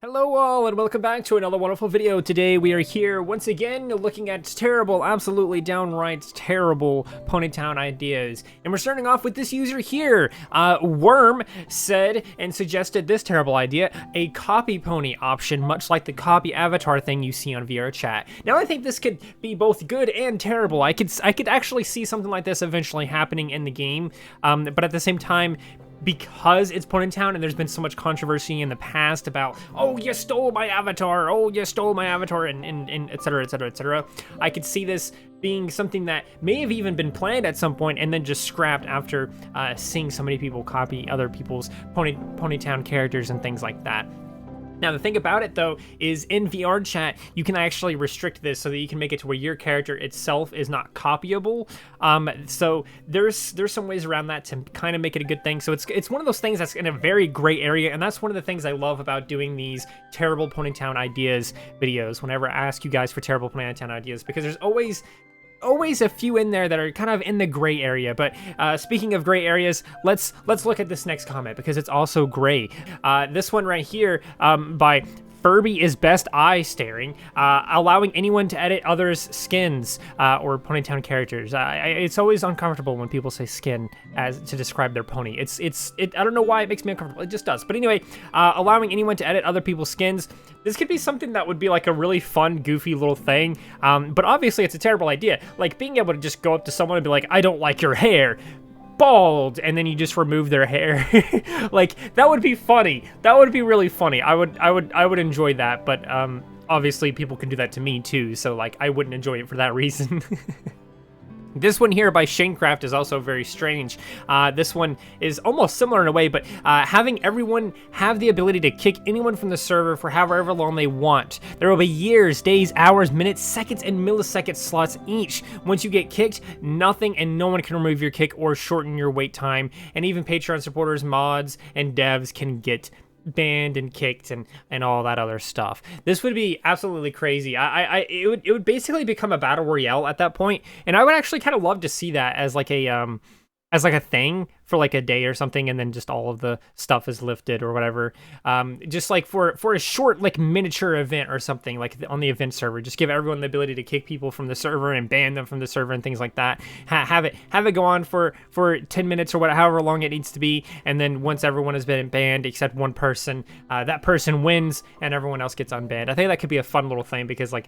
Hello all and welcome back to another wonderful video. Today we are here once again looking at terrible, absolutely downright terrible Ponytown ideas. And we're starting off with this user here. Worm said and suggested this terrible idea, a copy pony option, much like the copy avatar thing you see on VR chat. Now I think this could be both good and terrible. I could actually see something like this eventually happening in the game, but at the same time, because it's Ponytown and there's been so much controversy in the past about, oh, you stole my avatar, and et cetera, et cetera, et cetera. I could see this being something that may have even been planned at some point and then just scrapped after seeing so many people copy other people's Ponytown characters and things like that. Now, the thing about it, though, is in VR chat, you can actually restrict this so that you can make it to where your character itself is not copyable. So there's some ways around that to kind of make it a good thing. So it's one of those things that's in a very gray area, and that's one of the things I love about doing these terrible Ponytown ideas videos whenever I ask you guys for terrible Ponytown ideas, because there's always a few in there that are kind of in the gray area. But speaking of gray areas, let's look at this next comment because it's also gray. This one right here by Furby is best eye staring, allowing anyone to edit others' skins or Ponytown characters. It's always uncomfortable when people say skin as to describe their pony. I don't know why it makes me uncomfortable. It just does. But anyway, allowing anyone to edit other people's skins. This could be something that would be like a really fun, goofy little thing. But obviously, it's a terrible idea. Like being able to just go up to someone and be like, "I don't like your hair." Bald, and then you just remove their hair. Like that would be funny. That would be really funny. I would enjoy that, but obviously people can do that to me too, so like I wouldn't enjoy it for that reason. This one here by Shanecraft is also very strange. This one is almost similar in a way, but having everyone have the ability to kick anyone from the server for however long they want. There will be years, days, hours, minutes, seconds, and millisecond slots each. Once you get kicked, nothing and no one can remove your kick or shorten your wait time. And even Patreon supporters, mods, and devs can get banned and kicked and all that other stuff. This would be absolutely crazy. It would basically become a battle royale at that point, and I would actually kind of love to see that as like a thing for like a day or something, and then just all of the stuff is lifted or whatever. Just like for a short like miniature event or something, like on the event server, just give everyone the ability to kick people from the server and ban them from the server and things like that. Have it go on for 10 minutes or whatever, however long it needs to be, and then once everyone has been banned except one person, that person wins and everyone else gets unbanned. I think that could be a fun little thing because like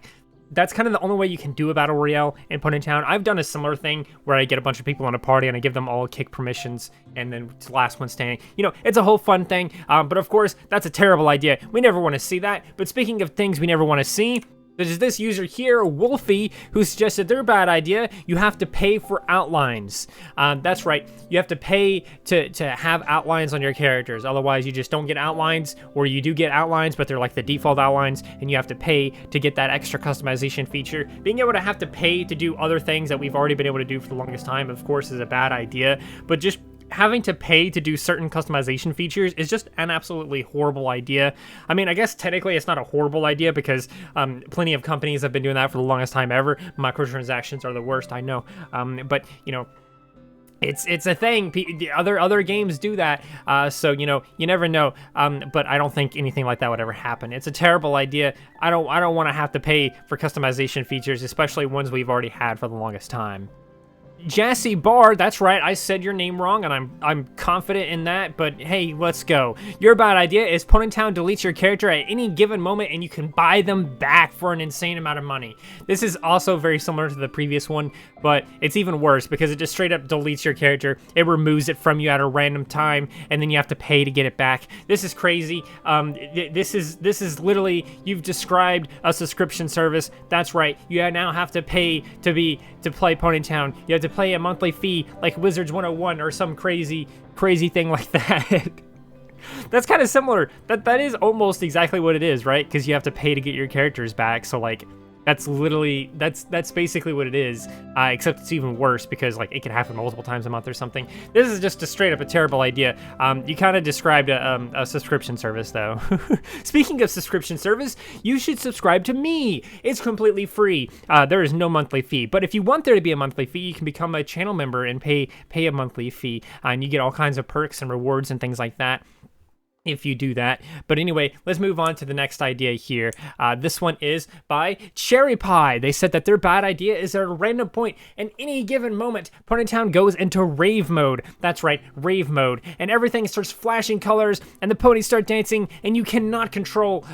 that's kind of the only way you can do a battle royale in Ponytown. I've done a similar thing where I get a bunch of people on a party and I give them all kick permissions, and then it's the last one standing. You know, it's a whole fun thing, but of course, that's a terrible idea. We never want to see that. But speaking of things we never want to see, there's this user here, Wolfie, who suggested their bad idea. You have to pay for outlines. That's right. You have to pay to have outlines on your characters. Otherwise, you just don't get outlines, or you do get outlines, but they're like the default outlines, and you have to pay to get that extra customization feature. Being able to have to pay to do other things that we've already been able to do for the longest time, of course, is a bad idea. But just having to pay to do certain customization features is just an absolutely horrible idea. I mean, I guess technically it's not a horrible idea because plenty of companies have been doing that for the longest time ever. Microtransactions are the worst, I know. But, you know, it's a thing. Other games do that, so you know, you never know. But I don't think anything like that would ever happen. It's a terrible idea. I don't want to have to pay for customization features, especially ones we've already had for the longest time. Jassy Bar, that's right, I said your name wrong, and I'm confident in that, but hey, let's go. Your bad idea is Ponytown deletes your character at any given moment, and you can buy them back for an insane amount of money. This is also very similar to the previous one, but it's even worse because it just straight up deletes your character. It removes it from you at a random time, and then you have to pay to get it back. This is crazy. This is literally, you've described a subscription service. That's right, you now have to pay to play Ponytown. You have to pay a monthly fee like Wizards 101 or some crazy thing like that. That's kind of similar. That is almost exactly what it is, right? Because you have to pay to get your characters back. So like that's literally that's basically what it is, except it's even worse because like it can happen multiple times a month or something. This is just a straight up a terrible idea. You kind of described a subscription service though. Speaking of subscription service, you should subscribe to me. It's completely free. There is no monthly fee, but if you want there to be a monthly fee, you can become a channel member and pay a monthly fee, and you get all kinds of perks and rewards and things like that. if you do that. But anyway, let's move on to the next idea here. This one is by Cherry Pie. They said that their bad idea is at a random point in any given moment, Ponytown goes into rave mode. That's right, rave mode. And everything starts flashing colors and the ponies start dancing, and you cannot control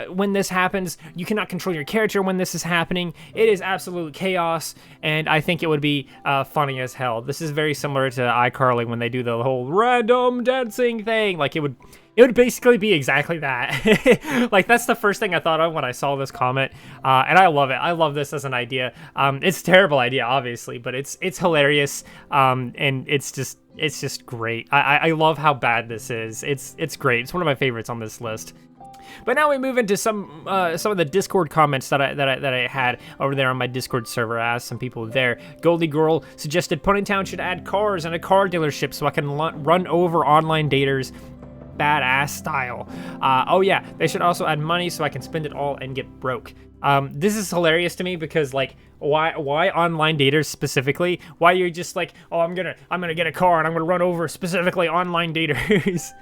when this happens. You cannot control your character when this is happening. It is absolute chaos, and I think it would be funny as hell. This is very similar to iCarly when they do the whole random dancing thing. Like it would basically be exactly that. Like, that's the first thing I thought of when I saw this comment, and I love it. I love this as an idea. It's a terrible idea, obviously, but it's hilarious, and it's just great. I love how bad this is. It's great. It's one of my favorites on this list. But now we move into some of the Discord comments that I had over there on my Discord server. I asked some people there. Goldie Girl suggested Ponytown should add cars and a car dealership so I can run over online daters badass style. Oh yeah, they should also add money so I can spend it all and get broke. This is hilarious to me because, like, why online daters specifically? Why you're just like, oh, I'm gonna get a car and I'm gonna run over specifically online daters.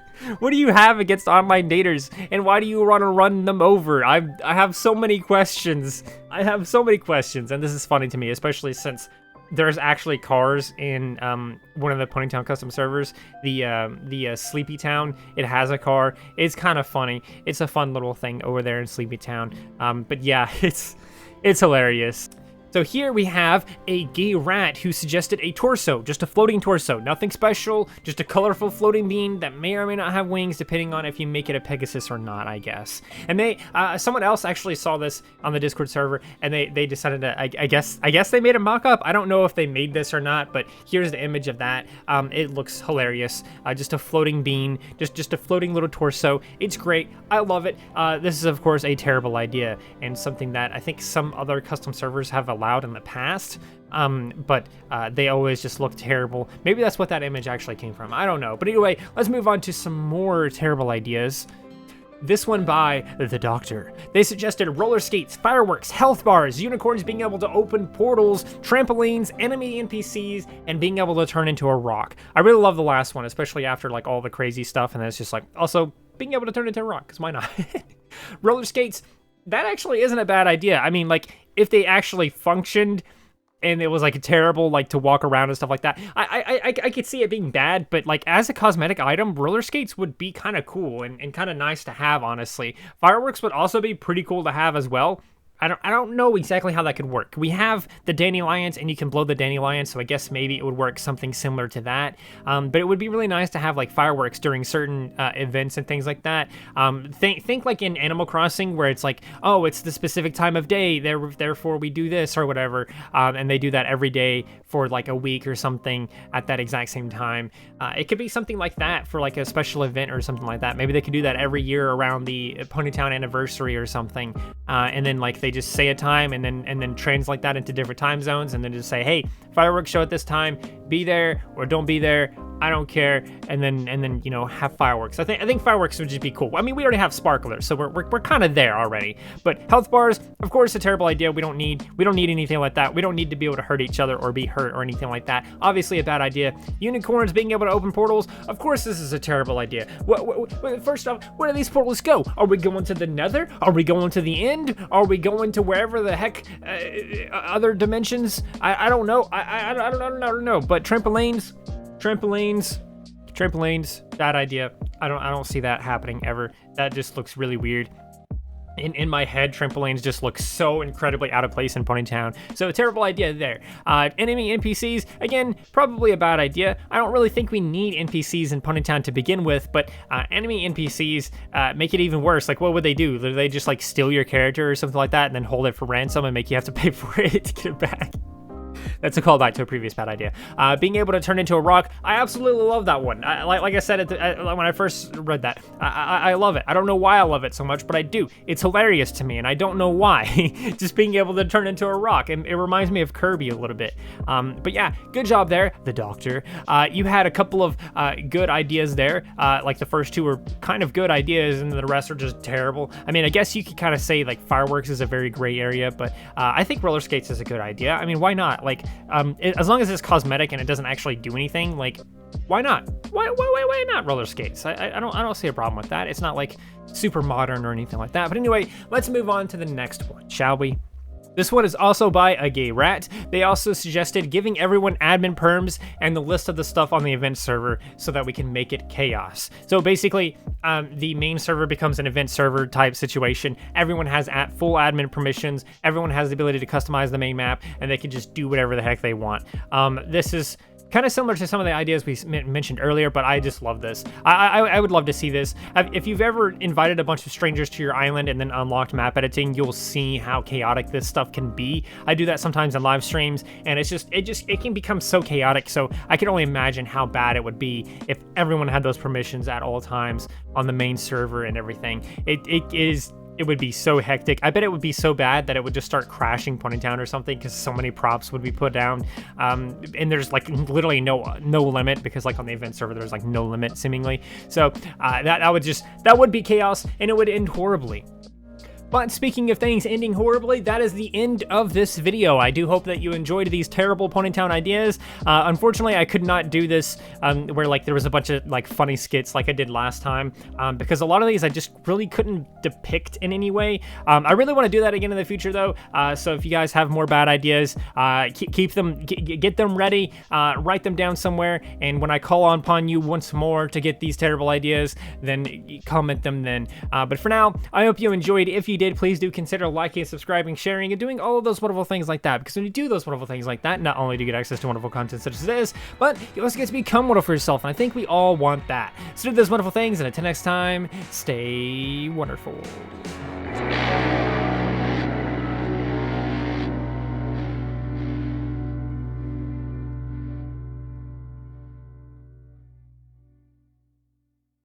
What do you have against online daters, and why do you want to run them over? I have so many questions. I have so many questions, and this is funny to me, especially since there's actually cars in one of the Ponytown custom servers, the Sleepy Town. It has a car. It's kind of funny. It's a fun little thing over there in Sleepy Town. But yeah, it's hilarious. So here we have a gay rat who suggested a torso, just a floating torso, nothing special, just a colorful floating bean that may or may not have wings, depending on if you make it a Pegasus or not, I guess. And they, someone else actually saw this on the Discord server, and they decided to, I guess they made a mock-up. I don't know if they made this or not, but here's the image of that. It looks hilarious. Just a floating bean, just a floating little torso. It's great. I love it. This is, of course, a terrible idea, and something that I think some other custom servers have allowed in the past, but they always just look terrible. Maybe that's what that image actually came from. I don't know. But anyway, let's move on to some more terrible ideas. This one by The Doctor. They suggested roller skates, fireworks, health bars, unicorns being able to open portals, trampolines, enemy NPCs, and being able to turn into a rock. I really love the last one, especially after like all the crazy stuff, and then it's just like, also being able to turn into a rock, because why not? Roller skates, that actually isn't a bad idea. I mean, like, if they actually functioned and it was like terrible, like to walk around and stuff like that, I could see it being bad, but like as a cosmetic item, roller skates would be kind of cool and kind of nice to have, honestly. Fireworks would also be pretty cool to have as well. I don't know exactly how that could work. We have the dandelions, and you can blow the dandelions, so I guess maybe it would work something similar to that. But it would be really nice to have like fireworks during certain events and things like that. Think like in Animal Crossing, where it's like, oh, it's the specific time of day, therefore we do this or whatever, and they do that every day for like a week or something at that exact same time. It could be something like that for like a special event or something like that. Maybe they could do that every year around the Ponytown anniversary or something, and then like they just say a time and then translate that into different time zones, and then just say, hey, fireworks show at this time, be there or don't be there, I don't care, and then you know, have fireworks. I think fireworks would just be cool. I mean, we already have sparklers, so we're kind of there already. But health bars, of course, a terrible idea. We don't need anything like that. We don't need to be able to hurt each other or be hurt or anything like that. Obviously, a bad idea. Unicorns being able to open portals, of course, this is a terrible idea. First off, where do these portals go? Are we going to the Nether? Are we going to the End? Are we going to wherever the heck other dimensions? I don't know. I don't know. But trampolines, bad idea. I don't see that happening ever. That just looks really weird. In my head, trampolines just look so incredibly out of place in Ponytown. So a terrible idea there. Enemy NPCs, again, probably a bad idea. I don't really think we need NPCs in Ponytown to begin with, but enemy NPCs make it even worse. Like, what would they do? Would they just like steal your character or something like that and then hold it for ransom and make you have to pay for it to get it back? That's a callback to a previous bad idea. Being able to turn into a rock, I absolutely love that one. Like I said when I first read that, I love it. I don't know why I love it so much, but I do. It's hilarious to me, and I don't know why. Just being able to turn into a rock, and it reminds me of Kirby a little bit. But yeah, good job there, The Doctor. You had a couple of good ideas there. Like the first two were kind of good ideas, and the rest are just terrible. I mean, I guess you could kind of say like fireworks is a very gray area, but I think roller skates is a good idea. I mean, why not? Like, as long as it's cosmetic and it doesn't actually do anything, like, Why not? Why not roller skates? I don't see a problem with that. It's not like super modern or anything like that. But anyway, let's move on to the next one, shall we? This one is also by a gay rat. They also suggested giving everyone admin perms and the list of the stuff on the event server so that we can make it chaos. So basically, the main server becomes an event server type situation. Everyone has full admin permissions. Everyone has the ability to customize the main map, and they can just do whatever the heck they want. This is kind of similar to some of the ideas we mentioned earlier, but I just love this. I would love to see this. If you've ever invited a bunch of strangers to your island and then unlocked map editing, you'll see how chaotic this stuff can be. I do that sometimes in live streams, and it can become so chaotic. So I can only imagine how bad it would be if everyone had those permissions at all times on the main server and everything. It would be so hectic. I bet it would be so bad that it would just start crashing Ponytown or something because so many props would be put down. And there's like literally no limit, because like on the event server, there's like no limit seemingly. So that would be chaos, and it would end horribly. But speaking of things ending horribly, that is the end of this video. I do hope that you enjoyed these terrible Ponytown ideas. Unfortunately, I could not do this where like there was a bunch of like funny skits like I did last time, because a lot of these I just really couldn't depict in any way. I really want to do that again in the future though. So if you guys have more bad ideas, keep them, get them ready, write them down somewhere, and when I call upon you once more to get these terrible ideas, then comment them then. But for now, I hope you enjoyed. If you did, please do consider liking, subscribing, sharing, and doing all of those wonderful things like that, because when you do those wonderful things like that, not only do you get access to wonderful content such as this, but you also get to become wonderful yourself, and I think we all want that. So do those wonderful things, and until next time, stay wonderful.